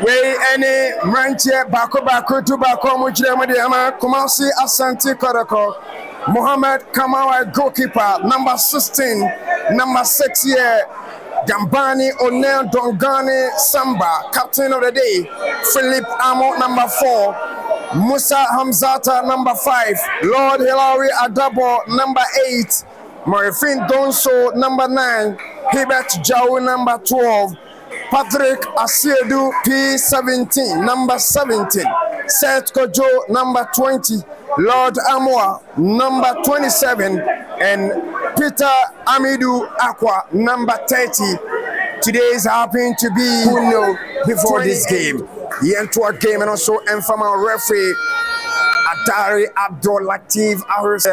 We any Ranche Bako to Bako Mujamadiama, Kumasi Asante Kotoko, Mohammed Kamawa goalkeeper, number 16, number 6 year, Gambani Onel Dongane Samba, captain of the day, Philip Amo, number 4, Musa Hamzata, number 5, Lord Hilary Adabo, number 8, Marifin Donso, number 9, Hibert Jau, number 12, Patrick Asiedu, P17, number 17, Seth Kojo, number 20, Lord Amoa, number 27, and Peter Amidou Aqua, number 30. Today is happening to be before this game. The entire game and also informal referee Atari Abdul Latif Ahus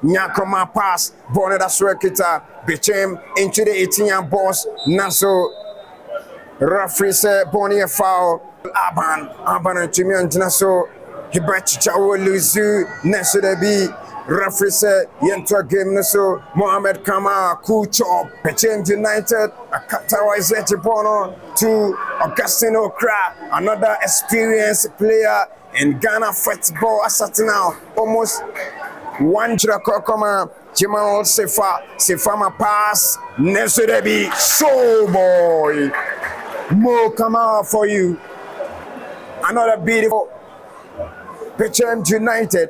Nyako ma pass, Bonnet Aswekita, Bechem into the 18-year boss, Naso. Referee said Bonnie a foul. Aban to me and Naso. Hibert Chawo Luzu Naso de B. Referee said Yentwa game Naso. Mohammed Kama Kucho. Bechem United. Akatawa Izeti Bono to Augustine Okra. Another experienced player in Ghana football. Asat now almost 1 Jirakokoma. Jamal Sefama pass. Naso de B. Show boy. Mo come out for you. Another beautiful Bechem United.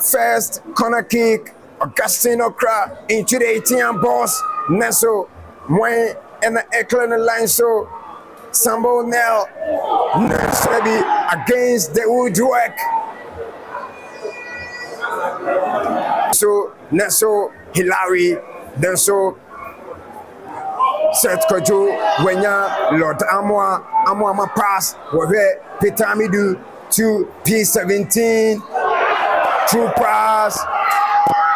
First corner kick. Augustine Okra into the 18 boss. Neso Moy and the Eklund line. So Sambo Nell Nesebi against the woodwork. So Neso Hilary. Then so Seth Kojo, Wenya, Lord Amoa ma pass, where Peter Amidou to P17, true pass,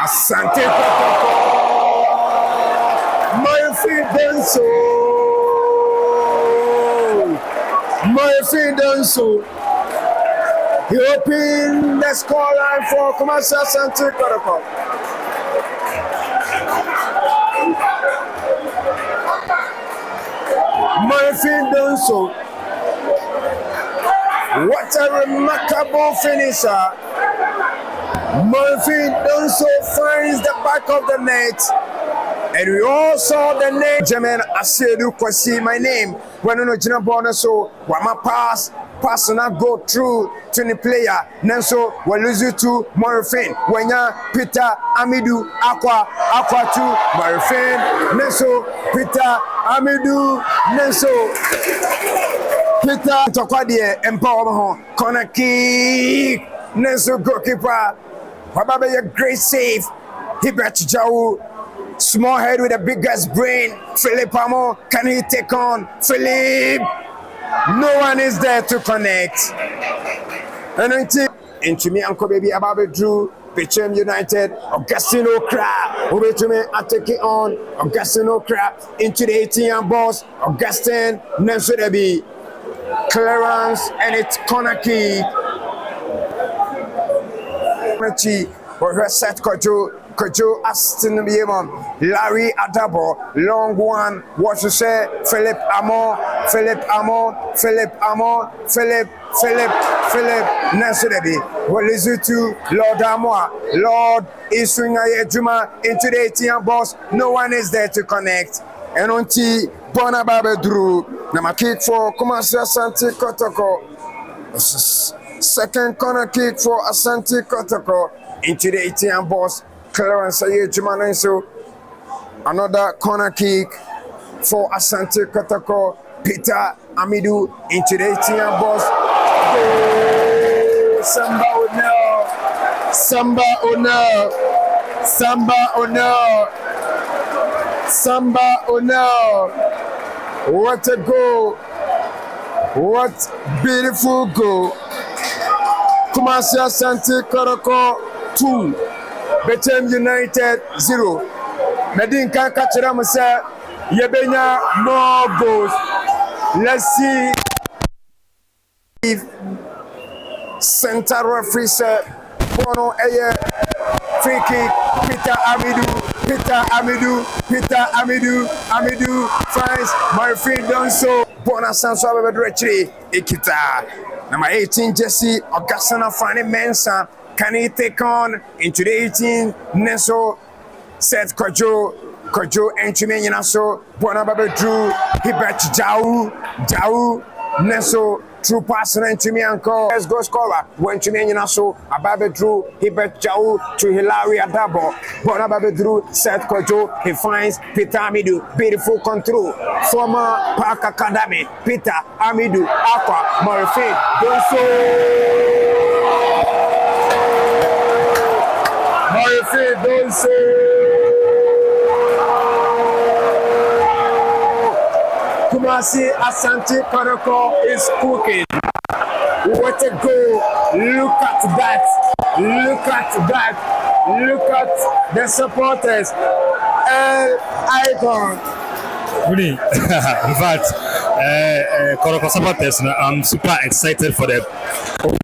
Asante Kotoko, Murphy Denso, he opened the scoreline for Kumasi Asante Kotoko. Murphy Donso. What a remarkable finisher. Murphy Donso finds the back of the net. And we all saw the name. German Asedu Kwasi, my name. When you know Jina Bonaso, Wama pass and I go through to the player. Nenso will lose you to Morfin. When ya Peter Amidou Aqua to Morfin. Nenso Peter Amidou Nenso Peter Tokwadie Empower corner kick. Nenso goalkeeper. Wababe a great save. Hibert Jau. Small head with the biggest brain. Philip Amo, can he take on Philip? No one is there to connect. And into me, Uncle Baby Ababe Drew, Bechem United, Augustine Okra, over to me, I take it on, Augustine Okra, into the 18-year boss, Augustine, Nenso Debi, clearance, and it's corner kick. For her set Kojo Aston Biemon, Larry Adabo, long one, what to say, Philip Amo, Nansudebi, what is it to Lord Amoa, Lord Isunya Juma into the 18 boss, no one is there to connect. And on T, Bonababe Drew, Nama kick for Kumasi Asante Kotoko, second corner kick for Asante Kotoko into the 18 boss. Clearance so another corner kick for Asante Kotoko. Peter Amidou into the 18 boss. Samba Ono. What a goal. What beautiful goal. Kumasi Asante Kotoko 2. Bechem United 0. Medin can catch them say Yebenya more goals. Let's see if center referee said Bono Eye free kick Peter Amidou Peter Amidou finds Murphy done so. Bonasanso Abedrechi Ekita. Number 18, Jesse Augustana Fanny Mensa. Can he take on into the 18? Neso Seth Kojo and Chimena so Bonababe Drew Hibert Jau Neso true passer and Chimianko. Let's go scorer when Chimena so Ababe Drew Hibert Jau to Hilaria Dabo. Bonababe Drew Seth Kojo. He finds Peter Amidou. Beautiful control. Former Park Academy. Peter Amidou Aqua Murphy Donso. Murphy Donso. Kumasi Asante Kotoko is cooking. What a goal! Look at that! Look at that! Look at the supporters. Icon. Really, in fact, Kotoko supporters, I'm super excited for them.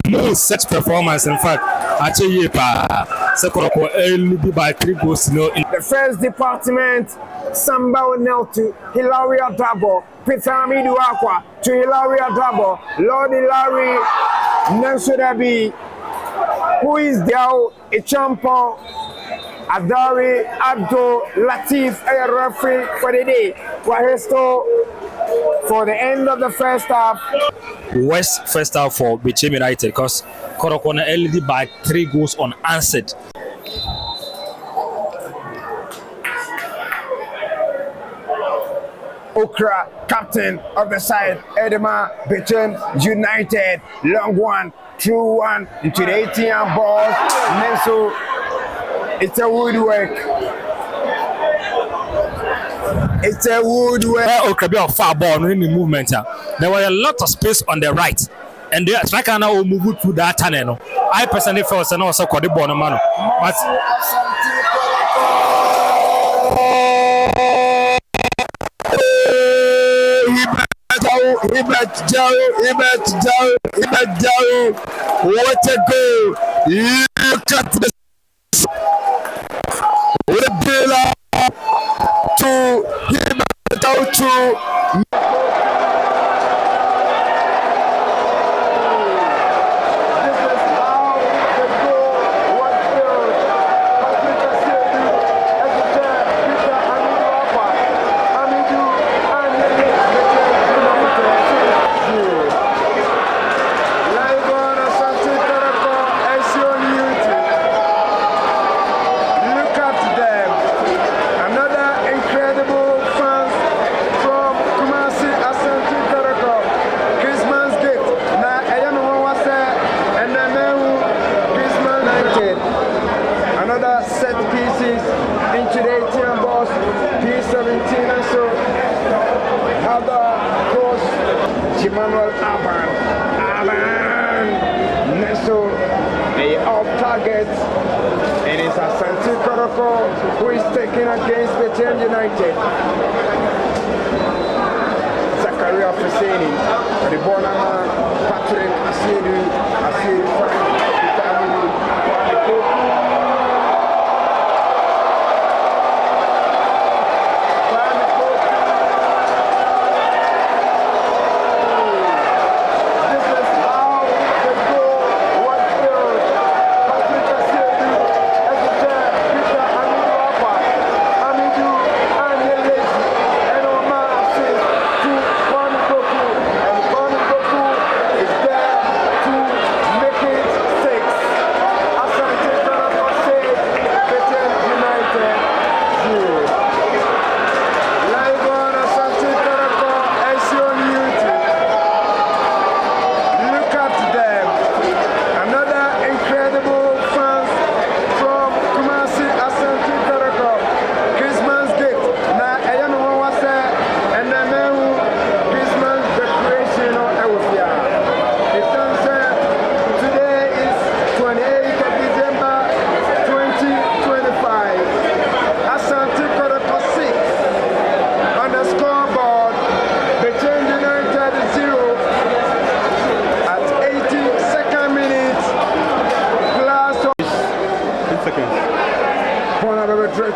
No such performance. In fact, actually, Kotoko will by 3 goals. The first department. Samba O'Neill to Hilaria Dabo, Peter Amidou Aqua to Hilaria Dabo, Lord Hilary Nansodabi, who is there? A champion, Adari Abdul Latif, a referee for the day. Wahesto for the end of the first half. West first half for Bechem United because Kotoko LED by 3 goals unanswered. Okra, captain of the side, Edema, Bechem United, long one, true one, into the 18 ball, Nenso, it's a woodwork. It's a woodwork. Okra be a far ball in the movement. There was a lot of space on the right, and the striker now will move through that tunnel. I personally felt and also called the ball man, but. Hibert Jau. What a goal! Look at this. What a bailer to Hibert Jau to. It is Asante Kotoko who is taking against Bechem United. Zakaria Fuseni, the Bonama, Patrick Asiedu, is there to make it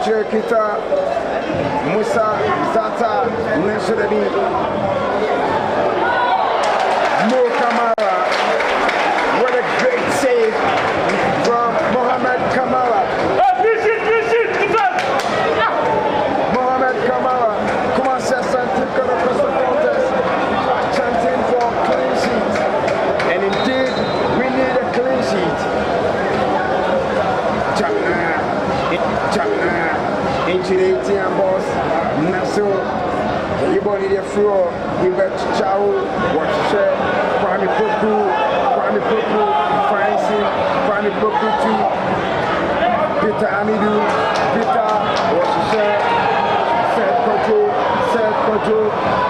Moche Kita, Musa Zata, Neshadebi, Mo Kamara. What a great save from Mohamed Kamara. Mohamed Kamara, commence à sentir que le supporters are chanting for clean sheet. And indeed, we need a clean sheet. Chapna, into the ATM boss, Nassau, everybody the floor, we bet Chow, watch Kwame Poku, Francine, Kwame Poku too, Peter Amidou, Peter, watch Seth Kojo,